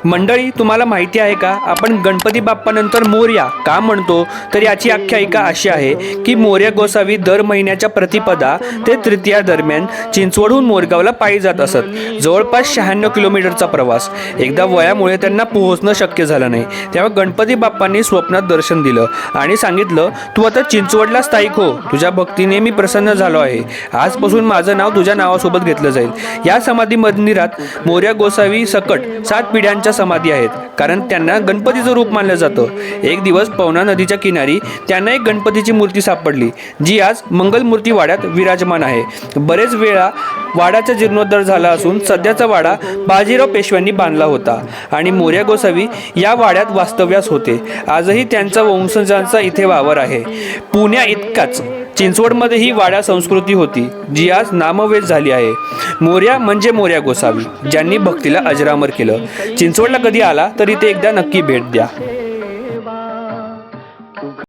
मंडळी, तुम्हाला माहिती आहे का, आपण गणपती बाप्पानंतर मोरया का म्हणतो? तर याची आख्यायिका अशी आहे की मोरया गोसावी दर महिन्याच्या प्रतिपदा ते तृतीया दरम्यान चिंचवडहून मोरगावला पायी जात असत. जवळपास 96 किलोमीटरचा प्रवास. एकदा वयामुळे त्यांना पोहोचणं शक्य झालं नाही. तेव्हा गणपती बाप्पांनी स्वप्नात दर्शन दिलं आणि सांगितलं, तू आता चिंचवडला स्थायिक हो. तुझ्या भक्तीने मी प्रसन्न झालो आहे. आजपासून माझं नाव तुझ्या नावासोबत घेतलं जाईल. या समाधी मंदिरात मोरया गोसावी सकट 7 पिढ्यांच्या समाधी आहेत, कारण त्यांना गणपतीचं रूप मानलं जातं. एक दिवस पवना नदीच्या किनारी त्यांना एक गणपतीची मूर्ती सापडली, जी आज मंगलमूर्ती वाड्यात विराजमान आहे. बरेच वेळा वाड्याचा जीर्णोद्धार झाला असून सध्याचा वाडा बाजीराव पेशव्यांनी बांधला होता आणि मोरया गोसावी या वाड्यात वास्तव्यास होते. आजही त्यांचा वंशजांचा इथे वावर आहे. पुण्या इतकाच चिंचवडमध्ये ही वाड्या संस्कृती होती, जी आज नामवेद झाली आहे. मोरया म्हणजे मोरया गोसावी, ज्यांनी भक्तीला अजरामर केलं. चिंचवडला कधी आला तरी ते एकदा नक्की भेट द्या.